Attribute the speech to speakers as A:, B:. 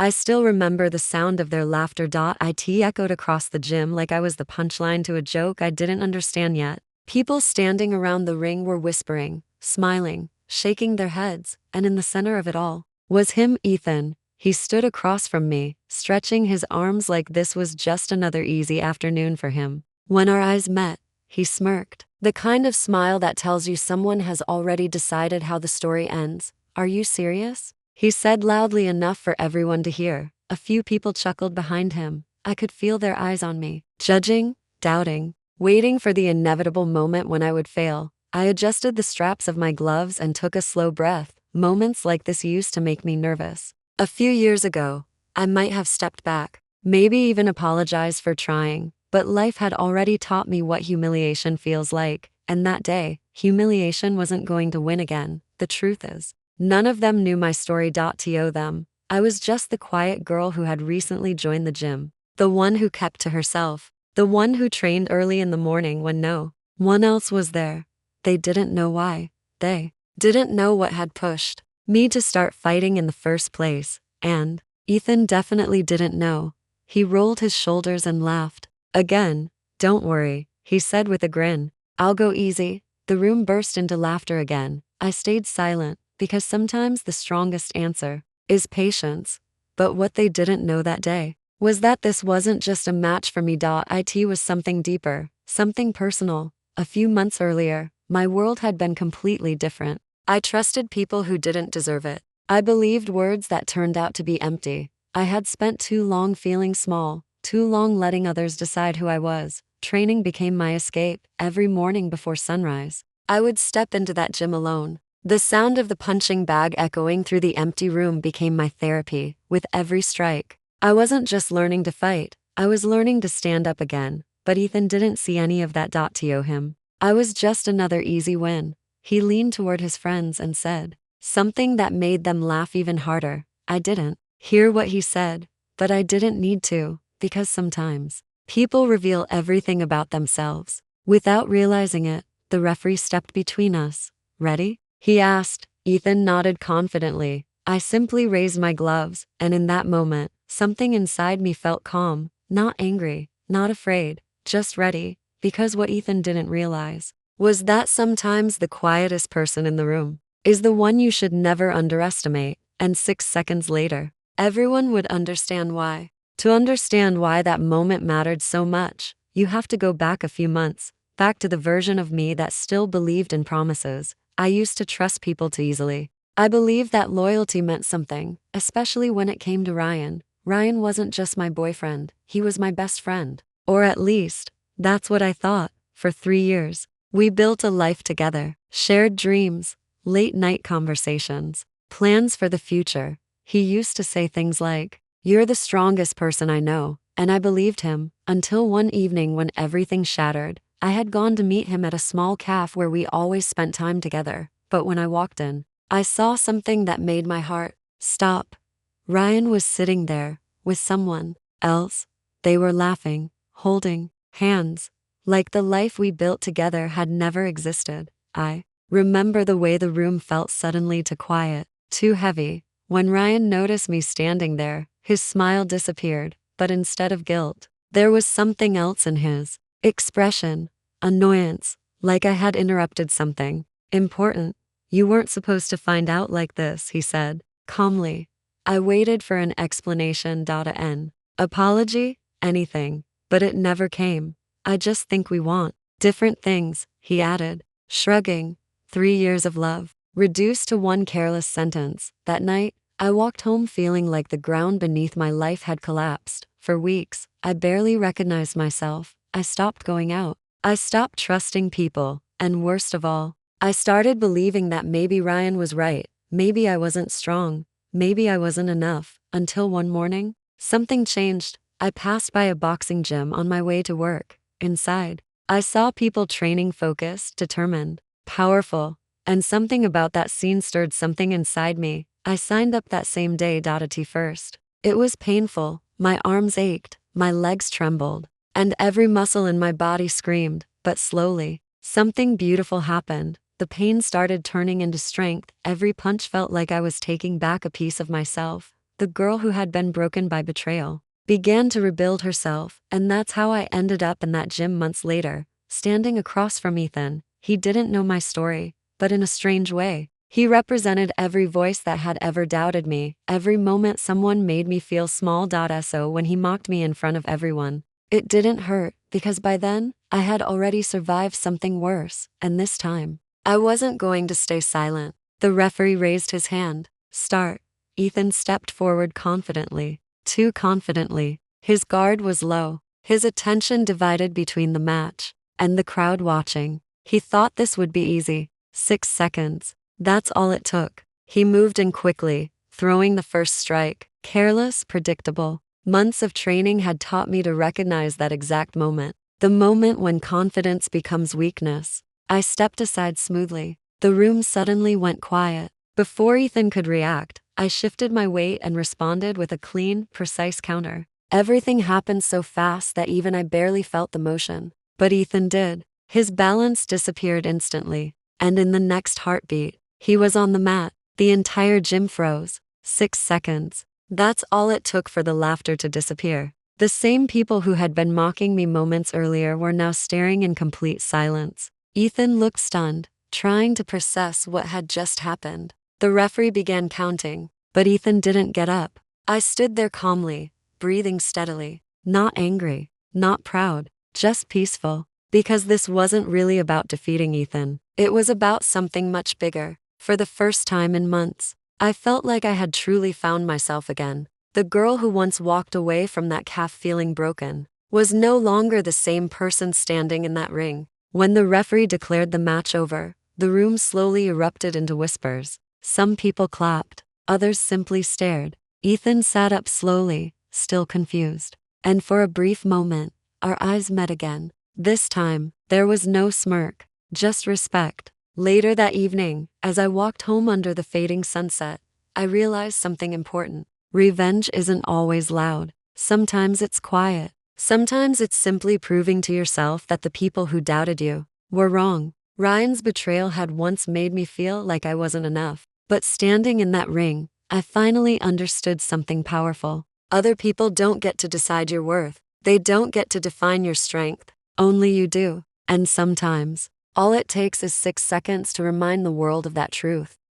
A: I still remember the sound of their laughter. It echoed across the gym like I was the punchline to a joke I didn't understand yet. People standing around the ring were whispering, smiling, shaking their heads, and in the center of it all was him, Ethan. He stood across from me, stretching his arms like this was just another easy afternoon for him. When our eyes met, he smirked. The kind of smile that tells you someone has already decided how the story ends. "Are you serious?" he said loudly enough for everyone to hear. A few people chuckled behind him. I could feel their eyes on me, judging, doubting, waiting for the inevitable moment when I would fail. I adjusted the straps of my gloves and took a slow breath. Moments like this used to make me nervous. A few years ago, I might have stepped back, maybe even apologized for trying, but life had already taught me what humiliation feels like, and that day, humiliation wasn't going to win again. The truth is, none of them knew my story. To them, I was just the quiet girl who had recently joined the gym, the one who kept to herself, the one who trained early in the morning when no one else was there. They didn't know why. They didn't know what had pushed me to start fighting in the first place, and Ethan definitely didn't know. He rolled his shoulders and laughed. "Again, don't worry," he said with a grin. "I'll go easy." The room burst into laughter again. I stayed silent, because sometimes the strongest answer is patience. But what they didn't know that day was that this wasn't just a match for me. It was something deeper, something personal. A few months earlier, my world had been completely different. I trusted people who didn't deserve it. I believed words that turned out to be empty. I had spent too long feeling small, too long letting others decide who I was. Training became my escape. Every morning before sunrise, I would step into that gym alone. The sound of the punching bag echoing through the empty room became my therapy. With every strike, I wasn't just learning to fight, I was learning to stand up again. But Ethan didn't see any of that. To him, I was just another easy win. He leaned toward his friends and said something that made them laugh even harder. I didn't hear what he said, but I didn't need to, because sometimes people reveal everything about themselves without realizing it. The referee stepped between us. "Ready?" he asked. Ethan nodded confidently. I simply raised my gloves, and in that moment, something inside me felt calm, not angry, not afraid, just ready, because what Ethan didn't realize was that sometimes the quietest person in the room is the one you should never underestimate. And 6 seconds later, everyone would understand why. To understand why that moment mattered so much, you have to go back a few months, back to the version of me that still believed in promises. I used to trust people too easily. I believed that loyalty meant something, especially when it came to Ryan. Ryan wasn't just my boyfriend, he was my best friend. Or at least, that's what I thought. For 3 years, we built a life together, shared dreams, late night conversations, plans for the future. He used to say things like, "You're the strongest person I know," and I believed him, until one evening when everything shattered. I had gone to meet him at a small cafe where we always spent time together, but when I walked in, I saw something that made my heart stop. Ryan was sitting there, with someone else. They were laughing, holding hands, like the life we built together had never existed. I remember the way the room felt suddenly too quiet, too heavy. When Ryan noticed me standing there, his smile disappeared, but instead of guilt, there was something else in his expression, annoyance, like I had interrupted something important. "You weren't supposed to find out like this," he said, calmly. I waited for an explanation. An apology, anything, but it never came. "I just think we want different things," he added, shrugging. 3 years of love, reduced to one careless sentence. That night, I walked home feeling like the ground beneath my life had collapsed. For weeks, I barely recognized myself. I stopped going out. I stopped trusting people, and worst of all, I started believing that maybe Ryan was right. Maybe I wasn't strong. Maybe I wasn't enough. Until one morning, something changed. I passed by a boxing gym on my way to work. Inside, I saw people training, focused, determined, powerful, and something about that scene stirred something inside me. I signed up that same day. At first, it was painful. My arms ached, my legs trembled, and every muscle in my body screamed. But slowly, something beautiful happened. The pain started turning into strength. Every punch felt like I was taking back a piece of myself. the girl who had been broken by betrayal, began to rebuild herself, and that's how I ended up in that gym months later, standing across from Ethan. He didn't know my story, but in a strange way, he represented every voice that had ever doubted me, every moment someone made me feel small. So when he mocked me in front of everyone, it didn't hurt, because by then, I had already survived something worse, and this time, I wasn't going to stay silent. The referee raised his hand. Start. Ethan stepped forward confidently, too confidently. His guard was low, his attention divided between the match and the crowd watching. He thought this would be easy. 6 seconds. That's all it took. He moved in quickly, throwing the first strike. Careless, predictable. Months of training had taught me to recognize that exact moment. The moment when confidence becomes weakness. I stepped aside smoothly. The room suddenly went quiet. Before Ethan could react, I shifted my weight and responded with a clean, precise counter. Everything happened so fast that even I barely felt the motion. But Ethan did. His balance disappeared instantly, and in the next heartbeat, he was on the mat. The entire gym froze. 6 seconds. That's all it took for the laughter to disappear. The same people who had been mocking me moments earlier were now staring in complete silence. Ethan looked stunned, trying to process what had just happened. The referee began counting, but Ethan didn't get up. I stood there calmly, breathing steadily, not angry, not proud, just peaceful, because this wasn't really about defeating Ethan. It was about something much bigger. For the first time in months, I felt like I had truly found myself again. The girl who once walked away from that calf feeling broken was no longer the same person standing in that ring. When the referee declared the match over, the room slowly erupted into whispers. Some people clapped, others simply stared. Ethan sat up slowly, still confused. And for a brief moment, our eyes met again. This time, there was no smirk, just respect. Later that evening, as I walked home under the fading sunset, I realized something important. Revenge isn't always loud. Sometimes it's quiet. Sometimes it's simply proving to yourself that the people who doubted you were wrong. Ryan's betrayal had once made me feel like I wasn't enough. But standing in that ring, I finally understood something powerful. Other people don't get to decide your worth. They don't get to define your strength. Only you do. And sometimes, all it takes is 6 seconds to remind the world of that truth.